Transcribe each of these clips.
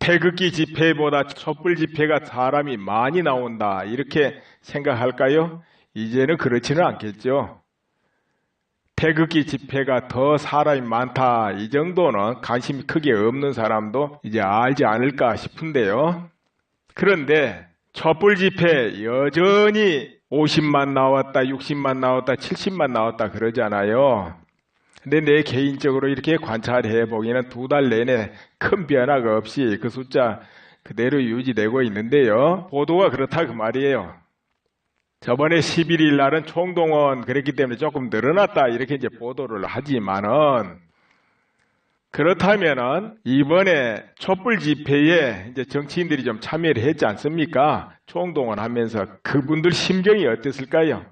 태극기 집회보다 촛불 집회가 사람이 많이 나온다 이렇게 생각할까요? 이제는 그렇지는 않겠죠. 태극기 집회가 더 사람이 많다 이 정도는 관심이 크게 없는 사람도 이제 알지 않을까 싶은데요. 그런데 촛불 집회 여전히 50만 나왔다, 60만 나왔다, 70만 나왔다 그러잖아요. 근데 내 개인적으로 이렇게 관찰해 보기에는 2달 내내 큰 변화가 없이 그 숫자 그대로 유지되고 있는데요. 보도가 그렇다 그 말이에요. 저번에 11일 날은 총동원 그랬기 때문에 조금 늘어났다 이렇게 이제 보도를 하지만은 그렇다면은 이번에 촛불 집회에 이제 정치인들이 좀 참여를 했지 않습니까? 총동원 하면서 그분들 심경이 어땠을까요?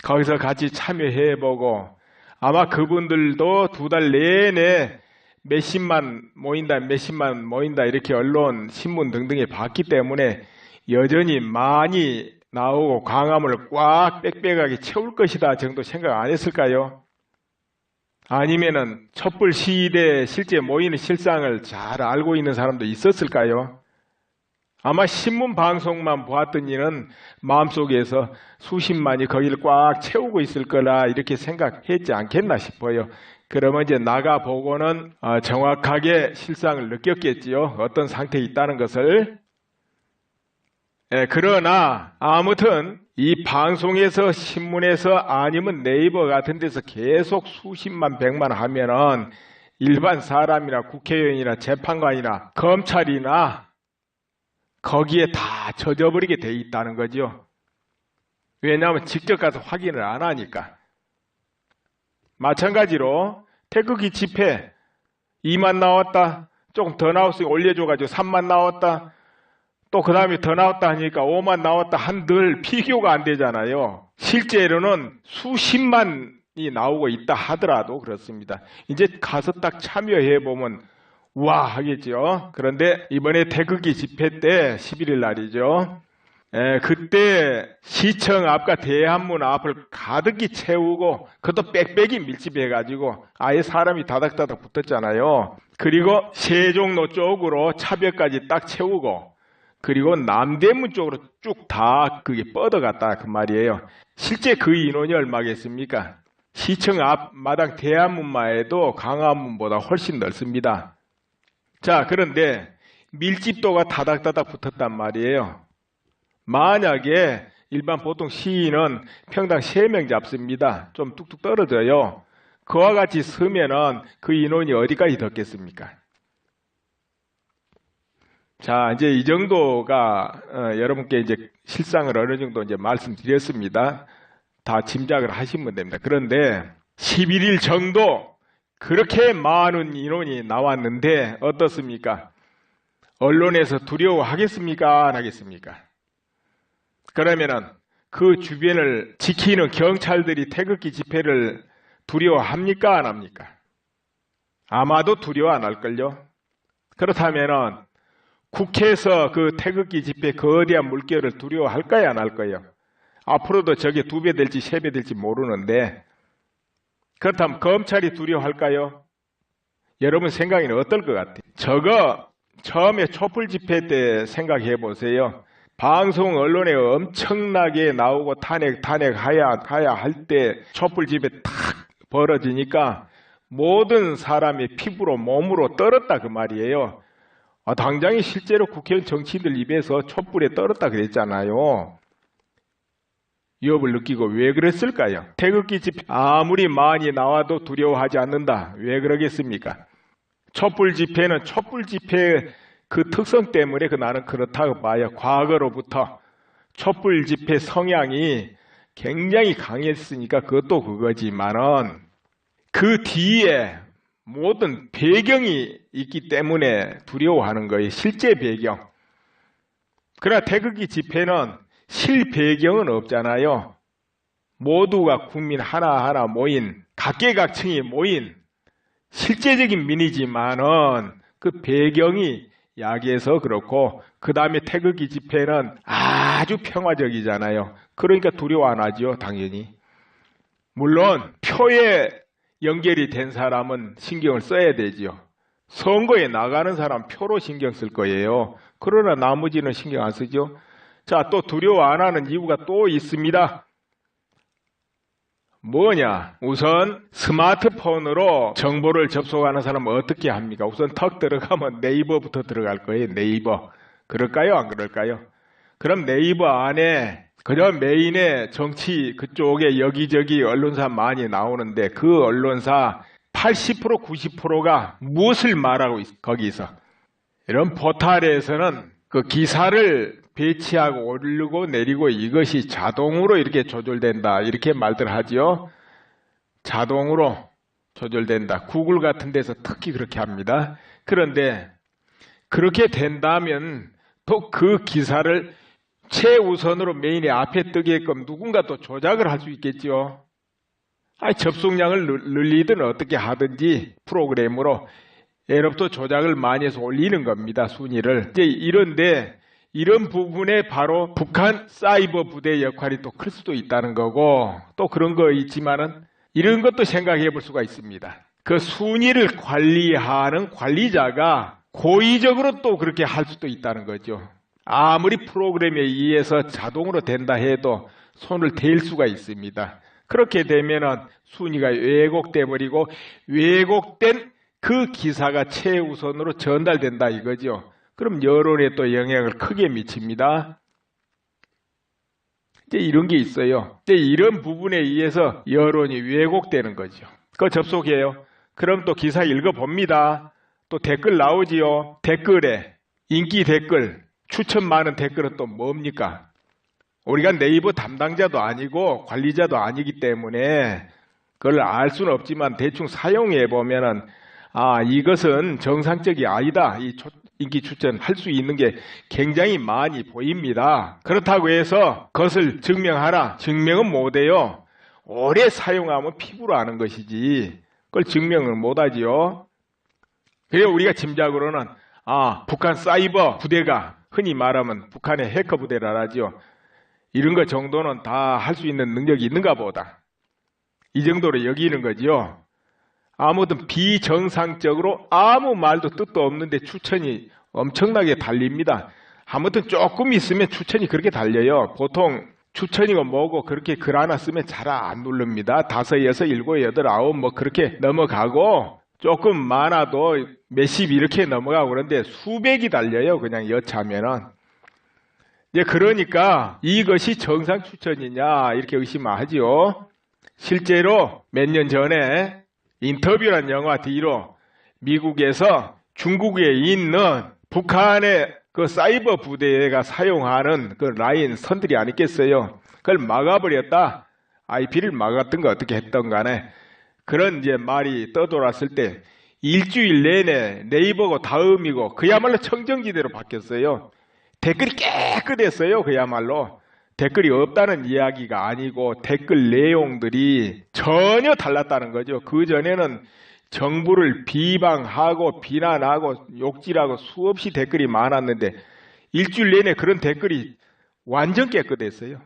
거기서 같이 참여해 보고 아마 그분들도 2달 내내 몇십만 모인다, 몇십만 모인다 이렇게 언론, 신문 등등에 봤기 때문에 여전히 많이 나오고 광화문을 꽉 빽빽하게 채울 것이다 정도 생각 안 했을까요? 아니면은 촛불 시위대 실제 모이는 실상을 잘 알고 있는 사람도 있었을까요? 아마 신문 방송만 보았더니는 마음속에서 수십만이 거기를 꽉 채우고 있을 거라 이렇게 생각했지 않겠나 싶어요. 그러면 이제 나가보고는 정확하게 실상을 느꼈겠지요. 어떤 상태에 있다는 것을. 그러나 아무튼 이 방송에서 신문에서 아니면 네이버 같은 데서 계속 수십만 백만 하면은 일반 사람이나 국회의원이나 재판관이나 검찰이나 거기에 다 젖어버리게 돼 있다는 거죠. 왜냐하면 직접 가서 확인을 안 하니까. 마찬가지로 태극기 집회 2만 나왔다. 조금 더 나왔으니 올려줘가지고 3만 나왔다. 또 그 다음에 더 나왔다 하니까 5만 나왔다 한들 비교가 안 되잖아요. 실제로는 수십만이 나오고 있다 하더라도 그렇습니다. 이제 가서 딱 참여해 보면 와 하겠죠. 그런데 이번에 태극기 집회 때 11일 날이죠. 그때 시청 앞과 대한문 앞을 가득히 채우고 그것도 빽빽이 밀집해가지고 아예 사람이 다닥다닥 붙었잖아요. 그리고 세종로 쪽으로 차벽까지 딱 채우고 그리고 남대문 쪽으로 쭉 다 그게 뻗어갔다 그 말이에요. 실제 그 인원이 얼마겠습니까? 시청 앞 마당 대한문만 해도 광화문보다 훨씬 넓습니다. 자, 그런데 밀집도가 다닥다닥 붙었단 말이에요. 만약에 일반 보통 시위는 평당 3명 잡습니다. 좀 뚝뚝 떨어져요. 그와 같이 서면은 그 인원이 어디까지 덮겠습니까? 자, 이제 이 정도가 여러분께 이제 실상을 어느 정도 이제 말씀드렸습니다. 다 짐작을 하시면 됩니다. 그런데 11일 정도 그렇게 많은 인원이 나왔는데 어떻습니까? 언론에서 두려워하겠습니까? 안 하겠습니까? 그러면은 그 주변을 지키는 경찰들이 태극기 집회를 두려워합니까? 안 합니까? 아마도 두려워 안 할걸요? 그렇다면은 국회에서 그 태극기 집회 거대한 물결을 두려워할까요? 안 할까요? 앞으로도 저게 2배 될지 3배 될지 모르는데 그렇다면 검찰이 두려워할까요? 여러분 생각에는 어떨 것 같아요? 저거 처음에 촛불 집회 때 생각해 보세요. 방송 언론에 엄청나게 나오고 탄핵하야 할 때 촛불 집회 탁 벌어지니까 모든 사람의 피부로 몸으로 떨었다 그 말이에요. 당장에 실제로 국회의원 정치인들 입에서 촛불에 떨었다 그랬잖아요. 위협을 느끼고 왜 그랬을까요? 태극기 집회 아무리 많이 나와도 두려워하지 않는다. 왜 그러겠습니까? 촛불 집회는 촛불 집회의 그 특성 때문에 나는 그렇다고 봐요. 과거로부터 촛불 집회 성향이 굉장히 강했으니까 그것도 그거지만은 그 뒤에 모든 배경이 있기 때문에 두려워하는 거예요. 실제 배경. 그러나 태극기 집회는 실배경은 없잖아요. 모두가 국민 하나하나 모인 각계각층이 모인 실제적인 민이지만은 그 배경이 야기해서 그렇고 그 다음에 태극기 집회는 아주 평화적이잖아요. 그러니까 두려워 안 하죠. 당연히. 물론 표에 연결이 된 사람은 신경을 써야 되지요. 선거에 나가는 사람 표로 신경 쓸 거예요. 그러나 나머지는 신경 안 쓰죠. 자, 또 두려워 안 하는 이유가 또 있습니다. 뭐냐? 우선 스마트폰으로 정보를 접속하는 사람은 어떻게 합니까? 우선 턱 들어가면 네이버부터 들어갈 거예요. 네이버. 그럴까요? 안 그럴까요? 그럼 네이버 안에 그냥 메인에 정치 그쪽에 여기저기 언론사 많이 나오는데 그 언론사 80% 90%가 무엇을 말하고 거기서 이런 포털에서는 그 기사를 배치하고 오르고 내리고 이것이 자동으로 이렇게 조절된다 이렇게 말들 하죠. 자동으로 조절된다. 구글 같은 데서 특히 그렇게 합니다. 그런데 그렇게 된다면 또 그 기사를 최우선으로 메인에 앞에 뜨게끔 누군가 또 조작을 할 수 있겠죠. 접속량을 늘리든 어떻게 하든지 프로그램으로 예로부터 조작을 많이 해서 올리는 겁니다. 순위를. 이제 이런데 이런 부분에 바로 북한 사이버 부대 역할이 또 클 수도 있다는 거고 또 그런 거 있지만은 이런 것도 생각해 볼 수가 있습니다. 그 순위를 관리하는 관리자가 고의적으로 또 그렇게 할 수도 있다는 거죠. 아무리 프로그램에 의해서 자동으로 된다 해도 손을 댈 수가 있습니다. 그렇게 되면은 순위가 왜곡돼 버리고 왜곡된 그 기사가 최우선으로 전달된다 이거죠. 그럼 여론에 또 영향을 크게 미칩니다. 이제 이런 게 있어요. 이제 이런 부분에 의해서 여론이 왜곡되는 거죠. 그거 접속해요. 그럼 또 기사 읽어봅니다. 또 댓글 나오지요. 댓글에 인기 댓글, 추천 많은 댓글은 또 뭡니까? 우리가 네이버 담당자도 아니고 관리자도 아니기 때문에 그걸 알 수는 없지만 대충 사용해 보면은 이것은 정상적이 아니다. 이 인기 추천 할 수 있는 게 굉장히 많이 보입니다. 그렇다고 해서 그것을 증명하라. 증명은 못해요. 오래 사용하면 피부로 아는 것이지 그걸 증명을 못하지요. 그래서 우리가 짐작으로는 북한 사이버 부대가 흔히 말하면 북한의 해커 부대라 하죠. 이런 것 정도는 다 할 수 있는 능력이 있는가 보다. 이 정도로 여기는 거죠. 아무튼 비정상적으로 아무 말도 뜻도 없는데 추천이 엄청나게 달립니다. 아무튼 조금 있으면 추천이 그렇게 달려요. 보통 추천이고 뭐고 그렇게 글 하나 쓰면 잘 안 누릅니다. 5, 6, 7, 8, 9 뭐 그렇게 넘어가고 조금 많아도 몇십 이렇게 넘어가고 그런데 수백이 달려요. 그냥 여차하면은. 이제 그러니까 이것이 정상 추천이냐 이렇게 의심하지요. 실제로 몇 년 전에 인터뷰란 영화 뒤로 미국에서 중국에 있는 북한의 그 사이버 부대가 사용하는 그 라인 선들이 아니겠어요. 그걸 막아버렸다. IP를 막았던가 어떻게 했던 간에 그런 이제 말이 떠돌았을 때 일주일 내내 네이버고 다음이고 그야말로 청정지대로 바뀌었어요. 댓글이 깨끗했어요. 그야말로. 댓글이 없다는 이야기가 아니고 댓글 내용들이 전혀 달랐다는 거죠. 그전에는 정부를 비방하고 비난하고 욕질하고 수없이 댓글이 많았는데 일주일 내내 그런 댓글이 완전 깨끗했어요.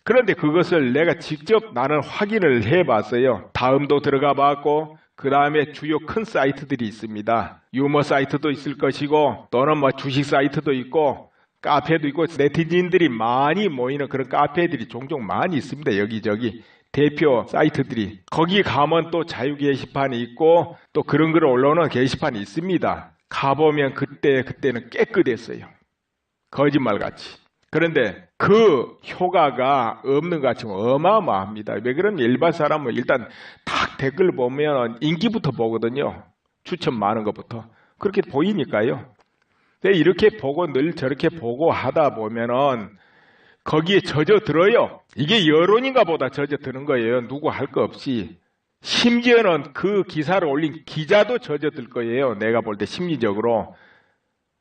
그런데 그것을 내가 직접 나는 확인을 해봤어요. 다음도 들어가 봤고 그 다음에 주요 큰 사이트들이 있습니다. 유머 사이트도 있을 것이고 또는 뭐 주식 사이트도 있고 카페도 있고 네티즌들이 많이 모이는 그런 카페들이 종종 많이 있습니다. 여기저기 대표 사이트들이. 거기 가면 또 자유 게시판이 있고 또 그런 글 올라오는 게시판이 있습니다. 가보면 그때는 깨끗했어요. 거짓말같이. 그런데 그 효과가 없는 것 같지만 어마어마합니다. 왜 그러면 일반 사람은 일단 탁 댓글 보면 인기부터 보거든요. 추천 많은 것부터. 그렇게 보이니까요. 근데 이렇게 보고 늘 저렇게 보고 하다 보면은 거기에 젖어들어요. 이게 여론인가 보다 젖어드는 거예요. 누구 할 거 없이. 심지어는 그 기사를 올린 기자도 젖어들 거예요. 내가 볼 때 심리적으로.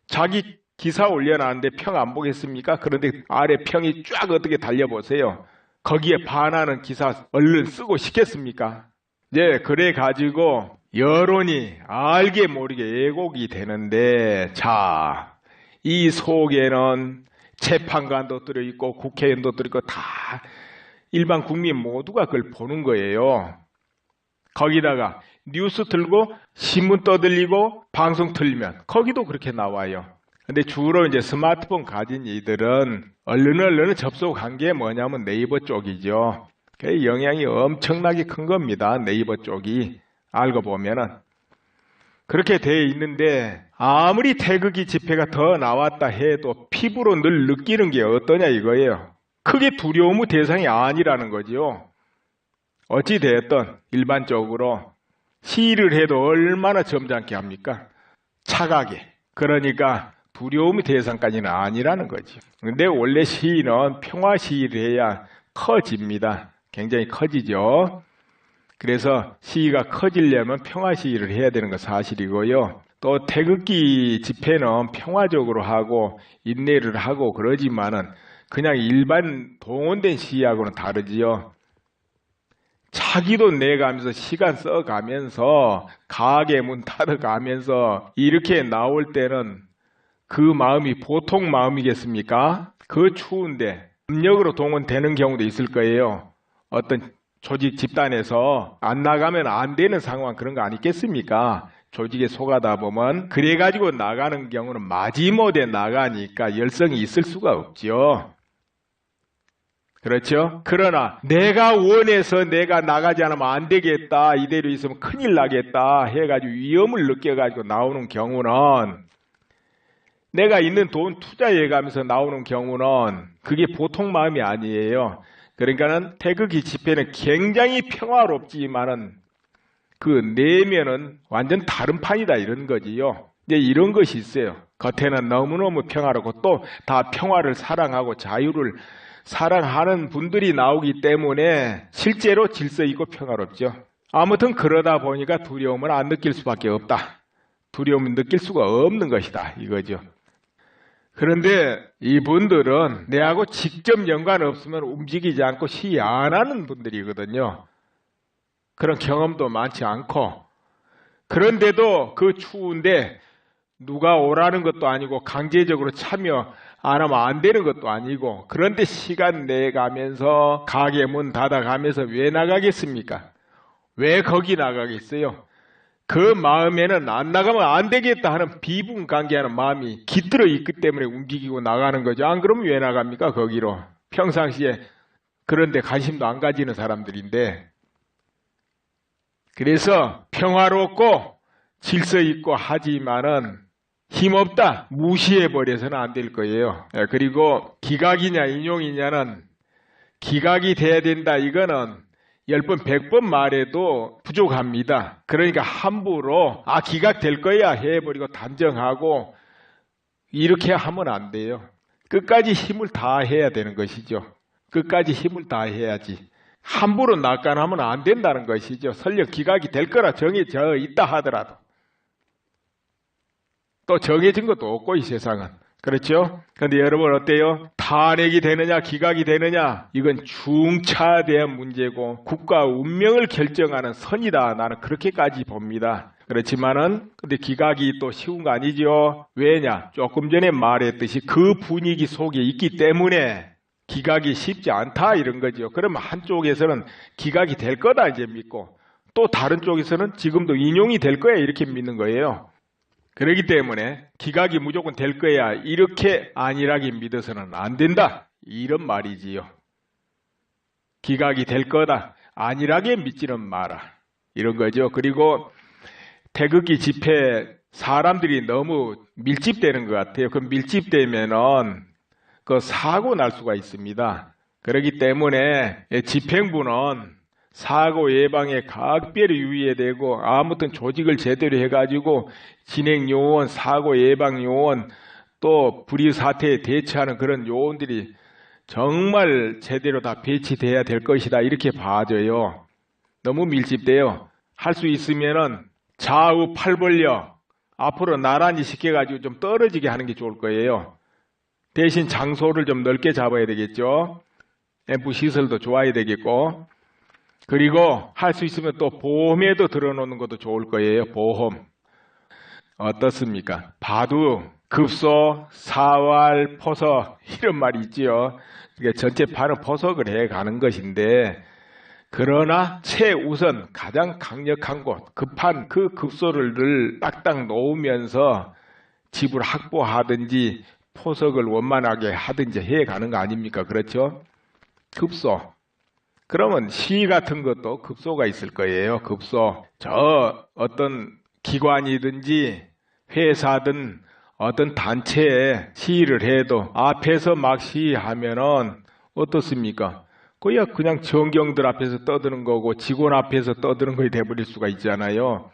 자기 기사 올려놨는데 평 안 보겠습니까? 그런데 아래 평이 쫙 어떻게 달려보세요. 거기에 반하는 기사 얼른 쓰고 싶겠습니까? 네, 그래 가지고 여론이 알게 모르게 왜곡이 되는데 자, 이 속에는 재판관도 들어있고 국회의원도 들어있고 다 일반 국민 모두가 그걸 보는 거예요. 거기다가 뉴스 틀고 신문 떠들리고 방송 틀면 거기도 그렇게 나와요. 근데 주로 이제 스마트폰 가진 이들은 얼른 접속한 게 뭐냐면 네이버 쪽이죠. 그 영향이 엄청나게 큰 겁니다. 네이버 쪽이 알고 보면은 그렇게 돼 있는데 아무리 태극기 집회가 더 나왔다 해도 피부로 늘 느끼는 게 어떠냐 이거예요. 크게 두려움의 대상이 아니라는 거지요. 어찌 되었든 일반적으로 시위를 해도 얼마나 점잖게 합니까? 차가게. 그러니까 두려움의 대상까지는 아니라는 거죠. 근데 원래 시위는 평화 시위를 해야 커집니다. 굉장히 커지죠. 그래서 시위가 커지려면 평화 시위를 해야 되는 건 사실이고요. 또 태극기 집회는 평화적으로 하고 인내를 하고 그러지만은 그냥 일반 동원된 시위하고는 다르지요. 자기도 내가면서 시간 써가면서 가게 문 닫아가면서 이렇게 나올 때는 그 마음이 보통 마음이겠습니까? 그 추운데 압력으로 동원되는 경우도 있을 거예요. 어떤 조직 집단에서 안 나가면 안 되는 상황 그런 거 아니겠습니까? 조직에 속하다 보면 그래가지고 나가는 경우는 마지못해 나가니까 열성이 있을 수가 없죠. 그렇죠? 그러나 내가 원해서 내가 나가지 않으면 안 되겠다, 이대로 있으면 큰일 나겠다 해가지고 위험을 느껴가지고 나오는 경우는 내가 있는 돈 투자해가면서 나오는 경우는 그게 보통 마음이 아니에요. 그러니까는 태극기 집회는 굉장히 평화롭지만은 그 내면은 완전 다른 판이다 이런 거지요. 이제 이런 것이 있어요. 겉에는 너무너무 평화롭고 또 다 평화를 사랑하고 자유를 사랑하는 분들이 나오기 때문에 실제로 질서 있고 평화롭죠. 아무튼 그러다 보니까 두려움을 안 느낄 수밖에 없다. 두려움을 느낄 수가 없는 것이다 이거죠. 그런데 이분들은 내하고 직접 연관 없으면 움직이지 않고 시위 안 하는 분들이거든요. 그런 경험도 많지 않고 그런데도 그 추운데 누가 오라는 것도 아니고 강제적으로 참여 안 하면 안 되는 것도 아니고 그런데 시간 내가면서 가게 문 닫아가면서 왜 나가겠습니까? 왜 거기 나가겠어요? 그 마음에는 안 나가면 안 되겠다 하는 비분관계하는 마음이 깃들어 있기 때문에 움직이고 나가는 거죠. 안 그러면 왜 나갑니까? 거기로. 평상시에 그런데 관심도 안 가지는 사람들인데. 그래서 평화롭고 질서 있고 하지만은 힘없다 무시해버려서는 안 될 거예요. 그리고 기각이냐 인용이냐는 기각이 돼야 된다 이거는 10번 100번 말해도 부족합니다. 그러니까 함부로 기각될 거야 해버리고 단정하고 이렇게 하면 안 돼요. 끝까지 힘을 다해야 되는 것이죠. 끝까지 힘을 다해야지. 함부로 낙관하면 안 된다는 것이죠. 설령 기각이 될 거라 정해져 있다 하더라도. 또 정해진 것도 없고 이 세상은. 그렇죠? 그런데 여러분 어때요? 탄핵이 되느냐 기각이 되느냐 이건 중차대한 문제고 국가 운명을 결정하는 선이다. 나는 그렇게까지 봅니다. 그렇지만은 근데 기각이 또 쉬운 거 아니죠? 왜냐? 조금 전에 말했듯이 그 분위기 속에 있기 때문에 기각이 쉽지 않다 이런 거죠. 그러면 한쪽에서는 기각이 될 거다 이제 믿고 또 다른 쪽에서는 지금도 인용이 될 거야 이렇게 믿는 거예요. 그렇기 때문에 기각이 무조건 될 거야 이렇게 안일하게 믿어서는 안 된다 이런 말이지요. 기각이 될 거다 안일하게 믿지는 마라 이런 거죠. 그리고 태극기 집회 사람들이 너무 밀집되는 것 같아요. 그 밀집되면은 그 사고 날 수가 있습니다. 그렇기 때문에 집행부는 사고 예방에 각별히 유의해야 되고 아무튼 조직을 제대로 해가지고 진행 요원, 사고 예방 요원 또 불의 사태에 대처하는 그런 요원들이 정말 제대로 다 배치돼야 될 것이다 이렇게 봐줘요. 너무 밀집돼요. 할 수 있으면은 좌우 팔 벌려 앞으로 나란히 시켜가지고 좀 떨어지게 하는 게 좋을 거예요. 대신 장소를 좀 넓게 잡아야 되겠죠. 앰프 시설도 좋아야 되겠고 그리고 할 수 있으면 또 보험에도 들어놓는 것도 좋을 거예요. 보험. 어떻습니까? 바둑, 급소, 사활, 포석 이런 말이 있지요. 그러니까 전체 판은 포석을 해가는 것인데 그러나 최우선 가장 강력한 곳, 급한 그 급소를 늘 딱딱 놓으면서 집을 확보하든지 포석을 원만하게 하든지 해가는 거 아닙니까? 그렇죠? 급소. 그러면 시위 같은 것도 급소가 있을 거예요. 급소. 저 어떤 기관이든지 회사든 어떤 단체에 시위를 해도 앞에서 막 시위하면은 어떻습니까? 그냥 정경들 앞에서 떠드는 거고 직원 앞에서 떠드는 거에 돼버릴 수가 있잖아요.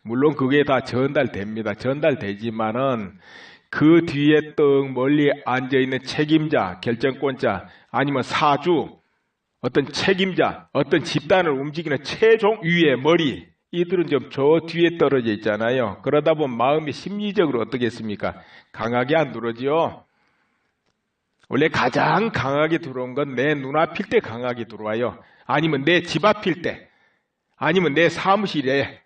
물론 그게 다 전달됩니다. 전달되지만은 그 뒤에 떡 멀리 앉아있는 책임자, 결정권자, 아니면 사주, 어떤 책임자, 어떤 집단을 움직이는 최종 위의 머리, 이들은 좀 저 뒤에 떨어져 있잖아요. 그러다 보면 마음이 심리적으로 어떻겠습니까? 강하게 안 들어오죠. 원래 가장 강하게 들어온 건 내 눈앞일 때 강하게 들어와요. 아니면 내 집 앞일 때, 아니면 내 사무실에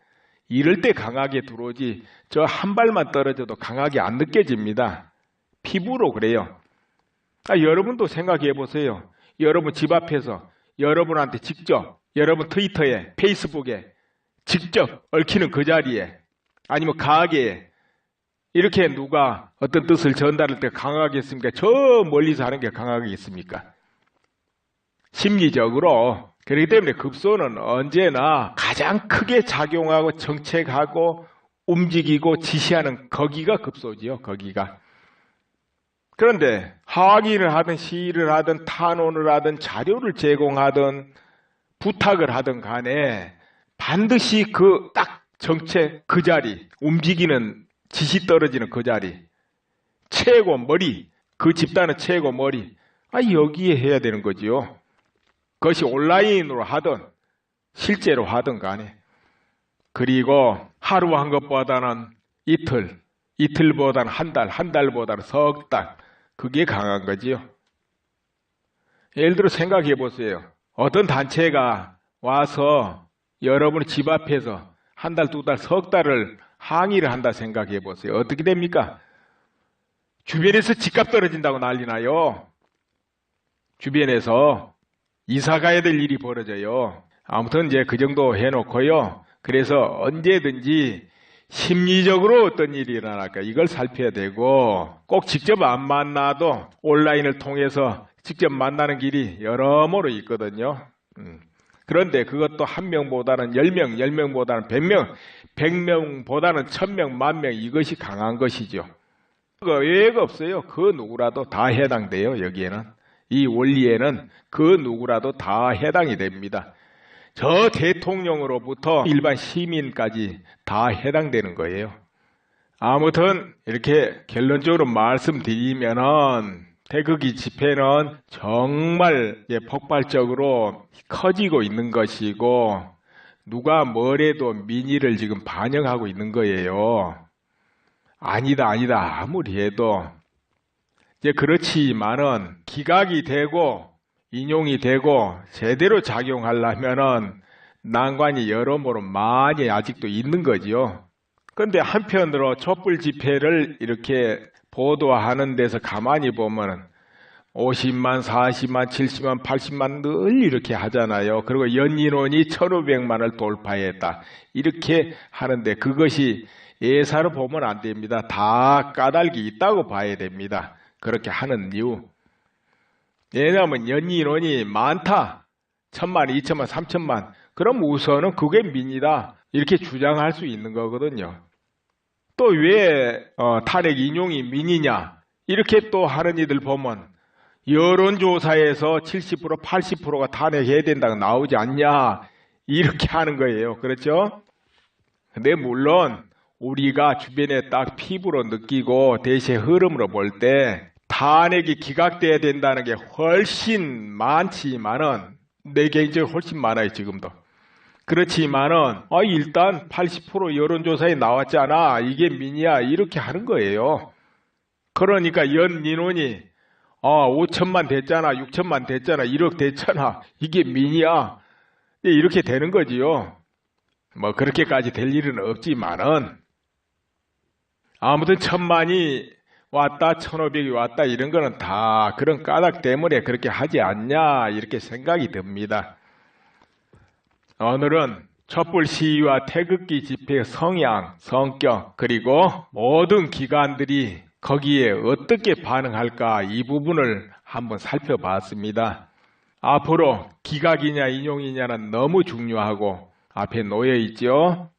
이럴 때 강하게 들어오지, 저 한 발만 떨어져도 강하게 안 느껴집니다. 피부로 그래요. 여러분도 생각해 보세요. 여러분 집 앞에서 여러분한테 직접, 여러분 트위터에, 페이스북에 직접 얽히는 그 자리에, 아니면 가게에 이렇게 누가 어떤 뜻을 전달할 때 강하겠습니까? 저 멀리서 하는 게 강하겠습니까? 심리적으로. 그렇기 때문에 급소는 언제나 가장 크게 작용하고 정책하고 움직이고 지시하는 거기가 급소지요. 거기가. 그런데 항의를 하든 시위를 하든 탄원을 하든 자료를 제공하든 부탁을 하든 간에 반드시 그 딱 정책 그 자리, 움직이는 지시 떨어지는 그 자리, 최고 머리, 그 집단의 최고 머리, 여기에 해야 되는 거지요. 그것이 온라인으로 하든 실제로 하든 간에. 그리고 하루 한 것보다는 이틀, 이틀보다는 한 달, 한 달보다는 석 달, 그게 강한 거지요. 예를 들어 생각해 보세요. 어떤 단체가 와서 여러분 집 앞에서 한 달, 두 달, 석 달을 항의를 한다 생각해 보세요. 어떻게 됩니까? 주변에서 집값 떨어진다고 난리 나요. 주변에서 이사 가야 될 일이 벌어져요. 아무튼 이제 그 정도 해놓고요. 그래서 언제든지 심리적으로 어떤 일이 일어날까 이걸 살펴야 되고, 꼭 직접 안 만나도 온라인을 통해서 직접 만나는 길이 여러모로 있거든요. 그런데 그것도 한 명보다는 10명, 10명보다는 100명, 100명보다는 1000명, 10,000명, 이것이 강한 것이죠. 예외가 없어요. 그 누구라도 다 해당돼요. 여기에는. 이 원리에는 그 누구라도 다 해당이 됩니다. 저 대통령으로부터 일반 시민까지 다 해당되는 거예요. 아무튼 이렇게 결론적으로 말씀드리면은 태극기 집회는 정말 폭발적으로 커지고 있는 것이고, 누가 뭐래도 민의를 지금 반영하고 있는 거예요. 아니다 아무리 해도. 이제 그렇지만은 기각이 되고 인용이 되고 제대로 작용하려면은 난관이 여러모로 많이 아직도 있는 거지요. 그런데 한편으로 촛불 집회를 이렇게 보도하는 데서 가만히 보면 50만, 40만, 70만, 80만 늘 이렇게 하잖아요. 그리고 연인원이 1,500만을 돌파했다. 이렇게 하는데 그것이 예사로 보면 안 됩니다. 다 까닭이 있다고 봐야 됩니다. 그렇게 하는 이유. 왜냐하면 연인원이 많다. 1,000만, 2,000만, 3,000만. 그럼 우선은 그게 민이다. 이렇게 주장할 수 있는 거거든요. 또 왜 탄핵 인용이 민이냐? 이렇게 또 하는 이들 보면 여론조사에서 70%, 80%가 탄핵해야 된다고 나오지 않냐? 이렇게 하는 거예요. 그렇죠? 근데 물론 우리가 주변에 딱 피부로 느끼고 대세 흐름으로 볼 때 탄핵이 기각돼야 된다는 게 훨씬 많지만은, 내 개인적으로 훨씬 많아요, 지금도. 그렇지만은 일단 80% 여론조사에 나왔잖아, 이게 민이야, 이렇게 하는 거예요. 그러니까 연민원이 5천만 됐잖아, 6천만 됐잖아, 1억 됐잖아, 이게 민이야, 이렇게 되는 거지요. 뭐 그렇게까지 될 일은 없지만은 아무튼 1,000만이 왔다, 1,500이 왔다, 이런 거는 다 그런 까닭 때문에 그렇게 하지 않냐, 이렇게 생각이 듭니다. 오늘은 촛불 시위와 태극기 집회의 성향, 성격, 그리고 모든 기관들이 거기에 어떻게 반응할까 이 부분을 한번 살펴봤습니다. 앞으로 기각이냐 인용이냐는 너무 중요하고 앞에 놓여 있죠.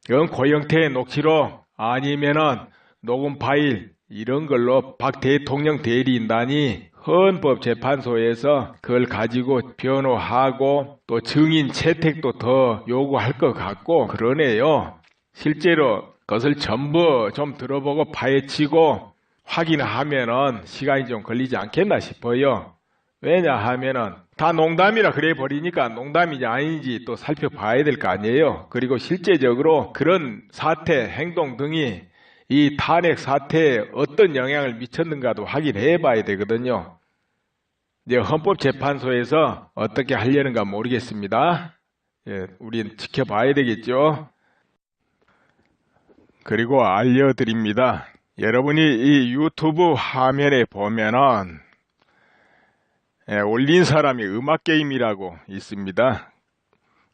이건 고형태의 녹취록 아니면은 녹음 파일 이런 걸로 박 대통령 대리인단이 헌법재판소에서 그걸 가지고 변호하고 또 증인 채택도 더 요구할 것 같고 그러네요. 실제로 그것을 전부 좀 들어보고 파헤치고 확인하면은 시간이 좀 걸리지 않겠나 싶어요. 왜냐하면은 다 농담이라 그래 버리니까 농담인지 아닌지 또 살펴봐야 될 거 아니에요. 그리고 실제적으로 그런 사태, 행동 등이 이 탄핵 사태에 어떤 영향을 미쳤는가도 확인해 봐야 되거든요. 이제 헌법재판소에서 어떻게 하려는가 모르겠습니다. 예, 우린 지켜봐야 되겠죠. 그리고 알려드립니다. 여러분이 이 유튜브 화면에 보면은 올린 사람이 음악게임이라고 있습니다.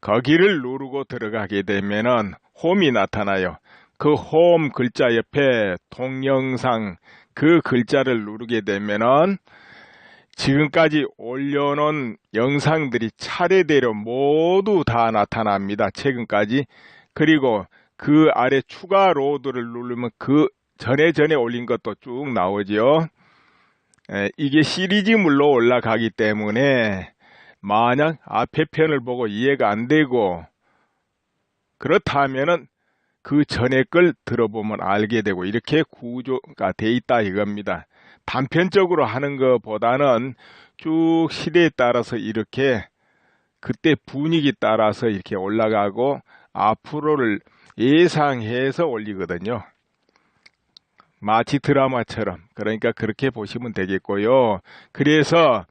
거기를 누르고 들어가게 되면은 홈이 나타나요. 그 홈 글자 옆에 동영상 그 글자를 누르게 되면은 지금까지 올려놓은 영상들이 차례대로 모두 다 나타납니다. 최근까지. 그리고 그 아래 추가 로드를 누르면 그 전에 올린 것도 쭉 나오죠. 이게 시리즈물로 올라가기 때문에 만약 앞에 편을 보고 이해가 안 되고 그렇다면은 그 전에 걸 들어보면 알게 되고 이렇게 구조가 돼 있다 이겁니다. 단편적으로 하는 것보다는 쭉 시대에 따라서 이렇게 그때 분위기 따라서 이렇게 올라가고 앞으로를 예상해서 올리거든요. 마치 드라마처럼. 그러니까 그렇게 보시면 되겠고요. 그래서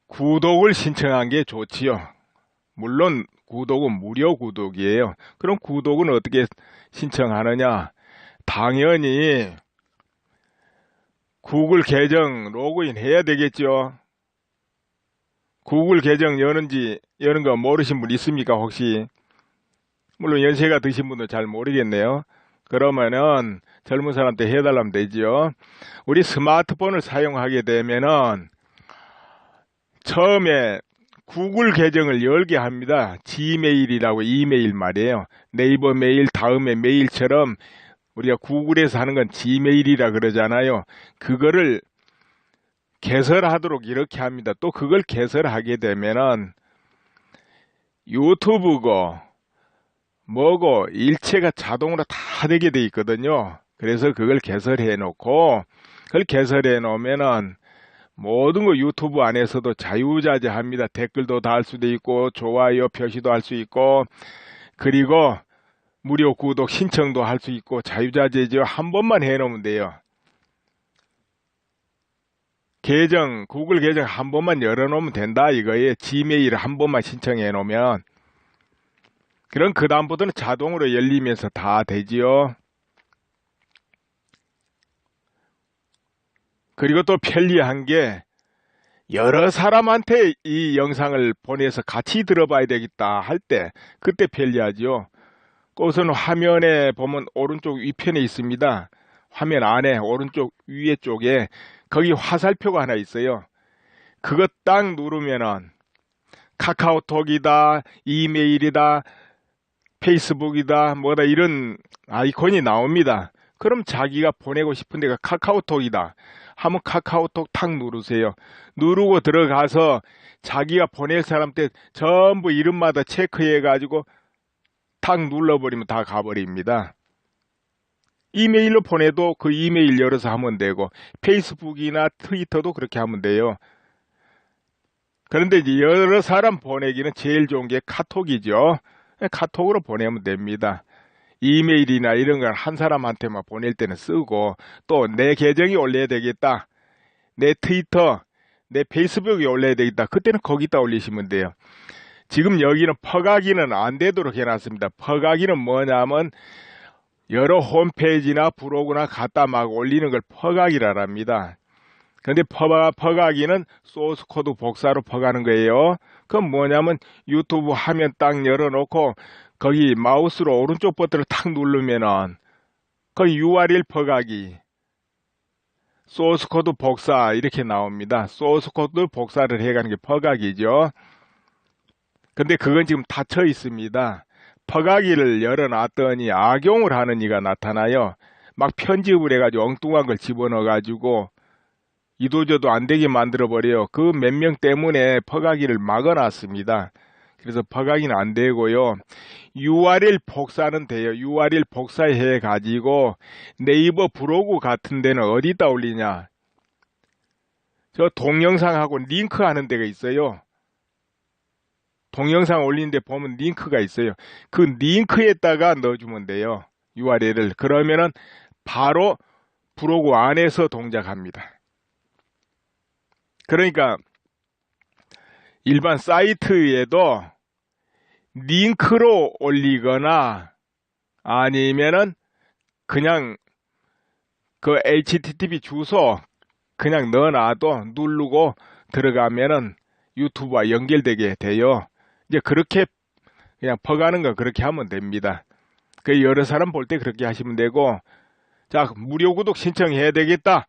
구독을 신청한 게 좋지요. 물론 구독은 무료 구독이에요. 그럼 구독은 어떻게 신청하느냐? 당연히 구글 계정 로그인 해야 되겠죠. 구글 계정 여는 거 모르신 분 있습니까 혹시? 물론 연세가 드신 분도 잘 모르겠네요. 그러면은 젊은 사람한테 해달라면 되죠. 우리 스마트폰을 사용하게 되면은 처음에 구글 계정을 열게 합니다. 지메일이라고 이메일 말이에요. 네이버 메일, 다음에 메일처럼 우리가 구글에서 하는 건 지메일이라 그러잖아요. 그거를 개설하도록 이렇게 합니다. 또 그걸 개설하게 되면은 유튜브고 뭐고 일체가 자동으로 다 되게 돼 있거든요. 그래서 그걸 개설해 놓고 그걸 개설해 놓으면은 모든 거 유튜브 안에서도 자유자재합니다. 댓글도 달 수도 있고 좋아요 표시도 할 수 있고 그리고 무료 구독 신청도 할 수 있고 자유자재죠. 한 번만 해놓으면 돼요. 구글 계정 한 번만 열어놓으면 된다 이거예요. 지메일 한 번만 신청해 놓으면 그럼 그 다음부터는 자동으로 열리면서 다 되지요. 그리고 또 편리한 게 여러 사람한테 이 영상을 보내서 같이 들어봐야 되겠다 할 때 그때 편리하죠. 그것은 화면에 보면 오른쪽 위편에 있습니다. 화면 안에 오른쪽 위에 쪽에 거기 화살표가 하나 있어요. 그거 딱 누르면은 카카오톡이다, 이메일이다, 페이스북이다, 뭐다 이런 아이콘이 나옵니다. 그럼 자기가 보내고 싶은 데가 카카오톡이다 하면 카카오톡 탁 누르세요. 누르고 들어가서 자기가 보낼 사람한테 전부 이름마다 체크해 가지고 탁 눌러버리면 다 가버립니다. 이메일로 보내도 그 이메일 열어서 하면 되고 페이스북이나 트위터도 그렇게 하면 돼요. 그런데 이제 여러 사람 보내기는 제일 좋은 게 카톡이죠. 카톡으로 보내면 됩니다. 이메일이나 이런 걸 한 사람한테만 보낼 때는 쓰고 또 내 계정이 올려야 되겠다. 내 트위터, 내 페이스북에 올려야 되겠다. 그때는 거기다 올리시면 돼요. 지금 여기는 퍼가기는 안 되도록 해놨습니다. 퍼가기는 뭐냐면 여러 홈페이지나 블로그나 갖다 막 올리는 걸 퍼가기라 합니다. 근데 퍼가기는 소스 코드 복사로 퍼가는 거예요. 그건 뭐냐면 유튜브 화면 딱 열어놓고 거기 마우스로 오른쪽 버튼을 탁 누르면은 거기 URL 퍼가기, 소스 코드 복사 이렇게 나옵니다. 소스 코드 복사를 해가는 게 퍼가기죠. 근데 그건 지금 닫혀 있습니다. 퍼가기를 열어놨더니 악용을 하는 이가 나타나요. 막 편집을 해가지고 엉뚱한 걸 집어넣어가지고 이도저도 안 되게 만들어버려요. 그 몇 명 때문에 퍼가기를 막아놨습니다. 그래서 퍼가기는 안 되고요. URL 복사는 돼요. URL 복사해 가지고 네이버 브로그 같은 데는 어디다 올리냐? 저 동영상하고 링크 하는 데가 있어요. 동영상 올리는 데 보면 링크가 있어요. 그 링크에다가 넣어주면 돼요. URL을. 그러면은 바로 브로그 안에서 동작합니다. 그러니까 일반 사이트에도 링크로 올리거나 아니면은 그냥 그 HTTP 주소 그냥 넣어놔도 누르고 들어가면은 유튜브와 연결되게 돼요. 이제 그렇게 그냥 퍼가는 거 그렇게 하면 됩니다. 그 여러 사람 볼 때 그렇게 하시면 되고, 자, 무료 구독 신청해야 되겠다.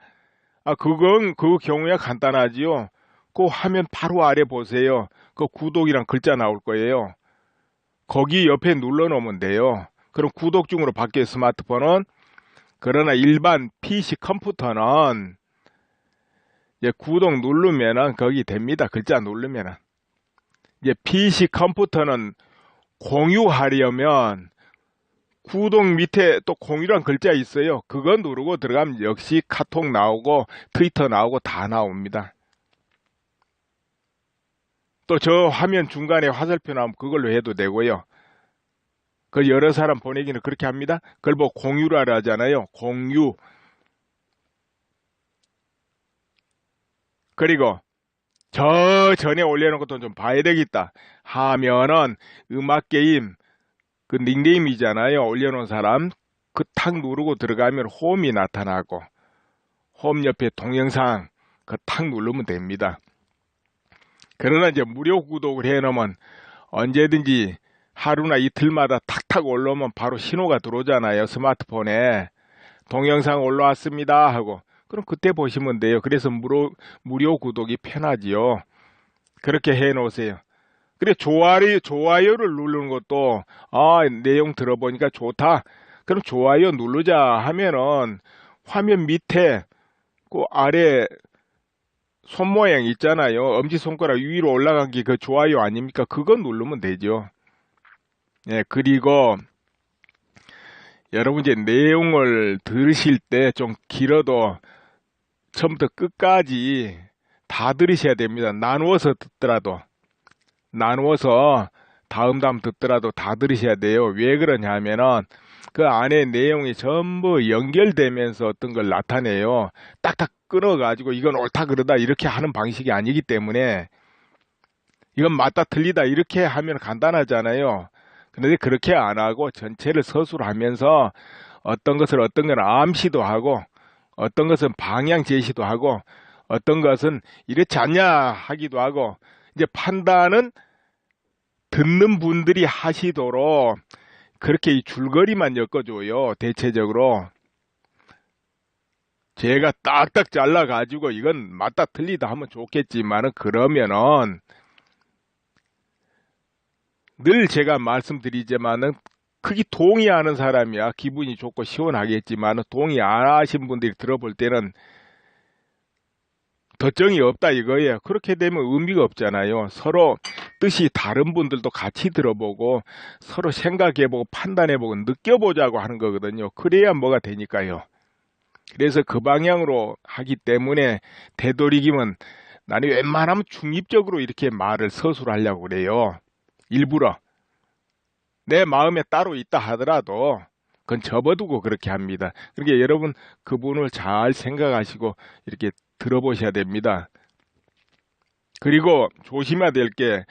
그 경우야 간단하지요. 그 화면 바로 아래 보세요. 그 구독이란 글자 나올 거예요. 거기 옆에 눌러 놓으면 돼요. 그럼 구독 중으로 바뀌어요, 스마트폰은. 그러나 일반 PC 컴퓨터는 이제 구독 누르면은 거기 됩니다. 글자 누르면은. 이제 PC 컴퓨터는 공유하려면 구독 밑에 또 공유란 글자 있어요. 그거 누르고 들어가면 역시 카톡 나오고 트위터 나오고 다 나옵니다. 또 저 화면 중간에 화살표 나오면 그걸로 해도 되고요. 그 여러 사람 보내기는 그렇게 합니다. 그걸 뭐 공유라 하잖아요. 공유. 그리고 저 전에 올려놓은 것도 좀 봐야 되겠다 하면은 음악 게임 그 닉네임이잖아요. 올려놓은 사람 그 탁 누르고 들어가면 홈이 나타나고 홈 옆에 동영상 그 탁 누르면 됩니다. 그러나 이제 무료 구독을 해놓으면 언제든지 하루나 이틀마다 탁탁 올라오면 바로 신호가 들어오잖아요. 스마트폰에 동영상 올라왔습니다 하고 그럼 그때 보시면 돼요. 그래서 무료 구독이 편하지요. 그렇게 해 놓으세요. 그래 좋아요를 누르는 것도 내용 들어보니까 좋다. 그럼 좋아요 누르자 하면은 화면 밑에 그 아래 손 모양 있잖아요. 엄지손가락 위로 올라간 게 그 좋아요 아닙니까? 그거 누르면 되죠. 예, 그리고 여러분 이제 내용을 들으실 때 좀 길어도 처음부터 끝까지 다 들으셔야 됩니다. 나누어서 듣더라도 다음 듣더라도 다 들으셔야 돼요. 왜 그러냐 하면은 그 안에 내용이 전부 연결되면서 어떤 걸 나타내요. 딱딱 끊어가지고 이건 옳다 그러다 이렇게 하는 방식이 아니기 때문에 이건 맞다 틀리다 이렇게 하면 간단하잖아요. 그런데 그렇게 안 하고 전체를 서술하면서 어떤 건 암시도 하고 어떤 것은 방향 제시도 하고 어떤 것은 이렇지 않냐 하기도 하고 이제 판단은 듣는 분들이 하시도록 그렇게 이 줄거리만 엮어줘요. 대체적으로 제가 딱딱 잘라가지고 이건 맞다 틀리다 하면 좋겠지만은 그러면은 늘 제가 말씀드리지만은 크게 동의하는 사람이야 기분이 좋고 시원하겠지만은 동의 안 하신 분들이 들어볼 때는 덧정이 없다 이거예요. 그렇게 되면 의미가 없잖아요. 서로 뜻이 다른 분들도 같이 들어보고 서로 생각해보고 판단해보고 느껴보자고 하는 거거든요. 그래야 뭐가 되니까요. 그래서 그 방향으로 하기 때문에 되도록이면 나는 웬만하면 중립적으로 이렇게 말을 서술하려고 그래요. 일부러 내 마음에 따로 있다 하더라도 그건 접어두고 그렇게 합니다. 그러니까 여러분 그분을 잘 생각하시고 이렇게 들어보셔야 됩니다. 그리고 조심해야 될 게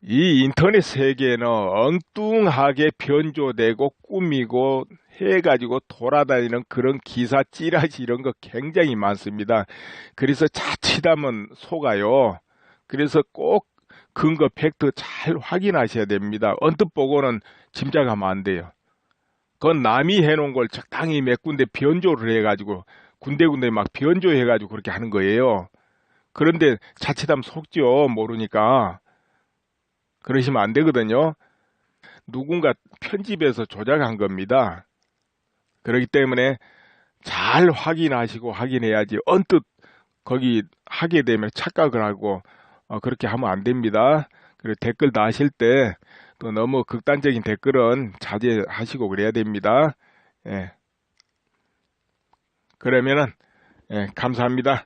이 인터넷 세계는 엉뚱하게 변조되고 꾸미고 해가지고 돌아다니는 그런 기사 찌라시 이런 거 굉장히 많습니다. 그래서 자칫하면 속아요. 그래서 꼭 근거 팩트 잘 확인하셔야 됩니다. 언뜻 보고는 짐작하면 안 돼요. 그건 남이 해놓은 걸 적당히 몇 군데 변조를 해가지고 군데군데 막 변조해가지고 그렇게 하는 거예요. 그런데 자칫하면 속죠. 모르니까. 그러시면 안 되거든요. 누군가 편집해서 조작한 겁니다. 그렇기 때문에 잘 확인하시고 확인해야지 언뜻 거기 하게 되면 착각을 하고 그렇게 하면 안 됩니다. 그리고 댓글 다실 때 또 너무 극단적인 댓글은 자제하시고 그래야 됩니다. 예. 그러면은 감사합니다.